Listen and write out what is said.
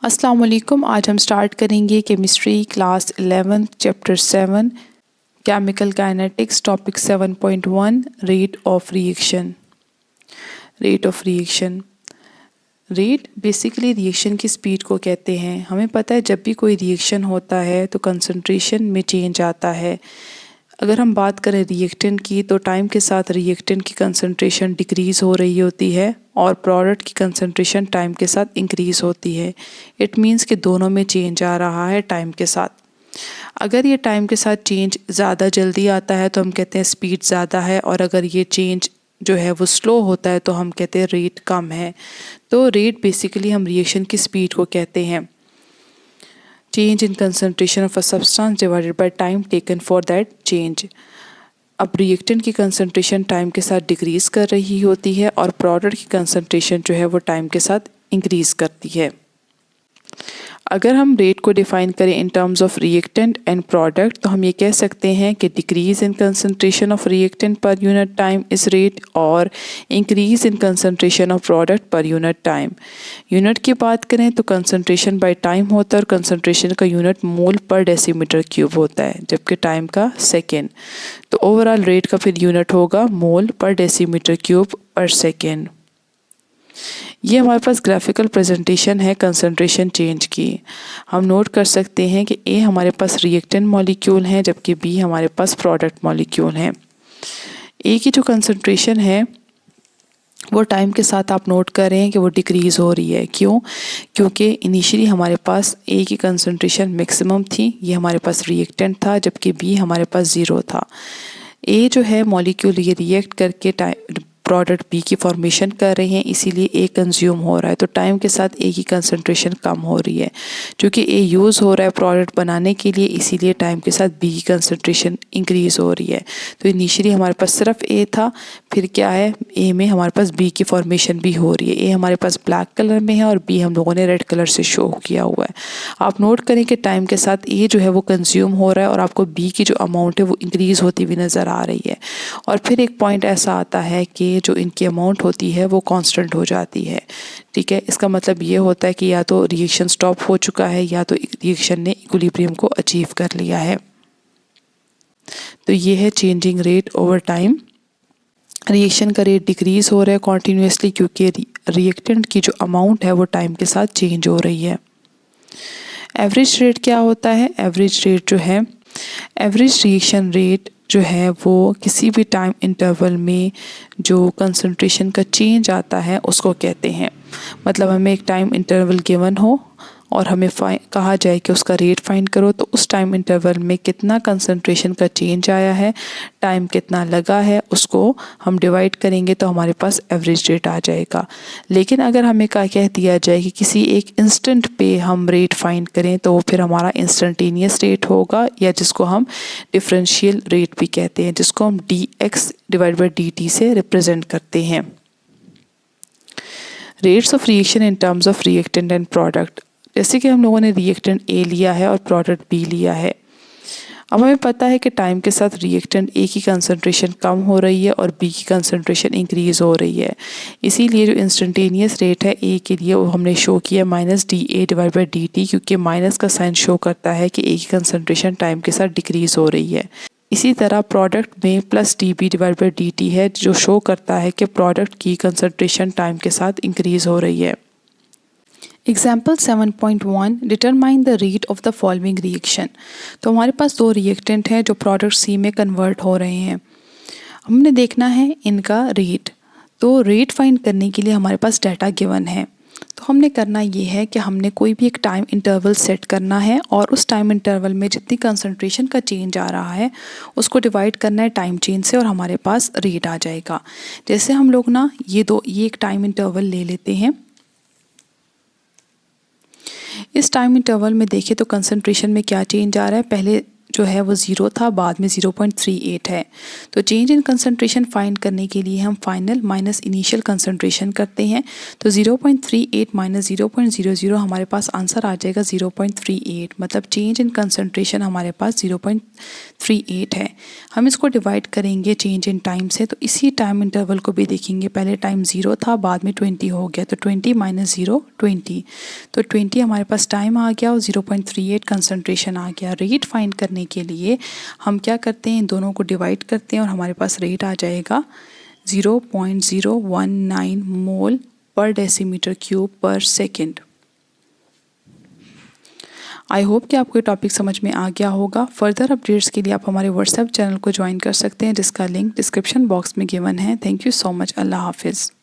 अस्सलाम वालेकुम। आज हम स्टार्ट करेंगे chemistry class 11 chapter 7 chemical kinetics topic 7.1 rate of reaction. Rate basically reaction की स्पीड को कहते हैं। हमें पता है जब भी कोई रिएक्शन होता है तो कंसंट्रेशन में चेंज आता है। अगर हम बात करें रिएक्टेंट की तो टाइम के साथ रिएक्टेंट की कंसंट्रेशन डिक्रीज़ हो रही होती है और प्रोडक्ट की कंसंट्रेशन टाइम के साथ इंक्रीज़ होती है। इट मीन्स कि दोनों में चेंज आ रहा है टाइम के साथ। अगर ये टाइम के साथ चेंज ज़्यादा जल्दी आता है तो हम कहते हैं स्पीड ज़्यादा है, और अगर ये चेंज जो है वो स्लो होता है तो हम कहते हैं रेट कम है। तो रेट बेसिकली हम रिएक्शन की स्पीड को कहते हैं। Change in concentration of a substance divided by time taken for that change. अब रिएक्टेंट की कंसंट्रेशन टाइम के साथ डिक्रीज़ कर रही होती है और प्रोडक्ट की कंसंट्रेशन जो है वो टाइम के साथ इंक्रीज़ करती है। अगर हम रेट को डिफाइन करें in terms of reactant and product तो हम ये कह सकते हैं कि decrease in concentration of reactant per unit time is rate और increase in concentration of product per unit time. Unit की बात करें तो कंसंट्रेशन बाय टाइम होता है और कंसंट्रेशन का यूनिट मोल पर डेसीमीटर क्यूब होता है, जबकि टाइम का सेकेंड। तो ओवरऑल रेट का फिर यूनिट होगा मोल पर डेसीमीटर क्यूब पर सेकेंड। ये हमारे पास ग्राफिकल प्रेजेंटेशन है कंसंट्रेशन चेंज की। हम नोट कर सकते हैं कि ए हमारे पास रिएक्टेंट मॉलिक्यूल हैं जबकि बी हमारे पास प्रोडक्ट मॉलिक्यूल हैं। ए की जो कंसंट्रेशन है वो टाइम के साथ आप नोट कर रहे हैं कि वो डिक्रीज़ हो रही है। क्यों? क्योंकि इनिशियली हमारे पास ए की कंसंट्रेशन मैक्सिमम थी, ये हमारे पास रिएक्टेंट था, जबकि बी हमारे पास ज़ीरो था। ए जो है मॉलिक्यूल ये रिएक्ट करके प्रोडक्ट बी की फॉर्मेशन कर रहे हैं, इसीलिए ए कंज्यूम हो रहा है। तो टाइम के साथ ए की कंसंट्रेशन कम हो रही है। क्योंकि ए यूज़ हो रहा है प्रोडक्ट बनाने के लिए, इसीलिए टाइम के साथ बी की कंसंट्रेशन इंक्रीज़ हो रही है। तो इनिशियली हमारे पास सिर्फ ए था, फिर क्या है ए में हमारे पास बी की फॉर्मेशन भी हो रही है। ए हमारे पास ब्लैक कलर में है और बी हम लोगों ने रेड कलर से शो किया हुआ है। आप नोट करें कि टाइम के साथ ए जो है वो कंज्यूम हो रहा है और आपको बी की जो अमाउंट है वो इंक्रीज़ होती हुई नज़र आ रही है। और फिर एक पॉइंट ऐसा आता है कि जो इनकी अमाउंट होती है वो कांस्टेंट हो जाती है। ठीक है, इसका मतलब ये होता है कि या तो रिएक्शन स्टॉप हो चुका है या तो रिएक्शन ने इक्विलिब्रियम को अचीव कर लिया है। तो ये है changing rate over time. Reaction का रेट डिक्रीज हो रहा है कॉन्टीन्यूसली क्योंकि रिएक्टेंट की जो अमाउंट है वो टाइम के साथ चेंज हो रही है। एवरेज रेट क्या होता है? एवरेज रेट जो है, एवरेज रिएक्शन रेट जो है वो किसी भी टाइम इंटरवल में जो कंसंट्रेशन का चेंज आता है उसको कहते हैं। मतलब हमें एक टाइम इंटरवल गिवन हो और हमें कहा जाए कि उसका रेट फाइंड करो, तो उस टाइम इंटरवल में कितना कंसंट्रेशन का चेंज आया है, टाइम कितना लगा है, उसको हम डिवाइड करेंगे तो हमारे पास एवरेज रेट आ जाएगा। लेकिन अगर हमें कह दिया जाए कि किसी एक इंस्टेंट पे हम रेट फाइंड करें तो वो फिर हमारा इंस्टेंटेनियस रेट होगा, या जिसको हम डिफरेंशियल रेट भी कहते हैं, जिसको हम dx डिवाइड बाई dt से रिप्रेजेंट करते हैं। Rates of reaction in terms of reactant and product. जैसे कि हम लोगों ने रिएक्टेंट ए लिया है और प्रोडक्ट बी लिया है। अब हमें पता है कि टाइम के साथ रिएक्टेंट ए की कंसंट्रेशन कम हो रही है और बी की कंसंट्रेशन इंक्रीज़ हो रही है। इसीलिए जो इंस्टेंटेनियस रेट है ए के लिए वो हमने शो किया -dA डिवाइड बाई dt, क्योंकि माइनस का साइन शो करता है कि ए की कंसंट्रेशन टाइम के साथ डिक्रीज़ हो रही है। इसी तरह प्रोडक्ट में +dB डिवाइड बाई dt है जो शो करता है कि प्रोडक्ट की कंसंट्रेशन टाइम के साथ इंक्रीज़ हो रही है। Example 7.1 determine the rate of the following reaction. तो हमारे पास दो रिएक्टेंट हैं जो प्रोडक्ट सी में कन्वर्ट हो रहे हैं। हमने देखना है इनका रेट। तो रेट फाइंड करने के लिए हमारे पास डाटा गिवन है। तो हमने करना ये है कि हमने कोई भी एक टाइम इंटरवल सेट करना है और उस टाइम इंटरवल में जितनी कंसंट्रेशन का चेंज आ रहा है उसको डिवाइड करना है टाइम चेंज से और हमारे पास रेट आ जाएगा। जैसे हम लोग ना ये एक टाइम इंटरवल ले लेते हैं। इस टाइम इंटरवल में देखें तो कंसंट्रेशन में क्या चेंज आ रहा है। पहले जो है वो 0 था, बाद में 0.38 है। तो चेंज इन कंसंट्रेशन फाइंड करने के लिए हम फाइनल माइनस इनिशियल कंसंट्रेशन करते हैं। तो 0.38 माइनस 0.00 हमारे पास आंसर आ जाएगा 0.38, मतलब चेंज इन कंसंट्रेशन हमारे पास 0.38 है। हम इसको डिवाइड करेंगे चेंज इन टाइम से, तो इसी टाइम इंटरवल को भी देखेंगे। पहले टाइम 0 था, बाद में 20 हो गया, तो 20 माइनस 0 20, तो 20 हमारे पास टाइम आ गया और 0.38 कंसंट्रेशन आ गया। रेट फाइंड करने के लिए हम क्या करते हैं, इन दोनों को डिवाइड करते हैं और हमारे पास रेट आ जाएगा 0.019 मोल पर डेसीमीटर क्यूब पर सेकेंड। आई होप कि आपको ये टॉपिक समझ में आ गया होगा। फर्दर अपडेट्स के लिए आप हमारे व्हाट्सएप चैनल को ज्वाइन कर सकते हैं, जिसका लिंक डिस्क्रिप्शन बॉक्स में गिवन है। Thank you so much. अल्लाह हाफिज़।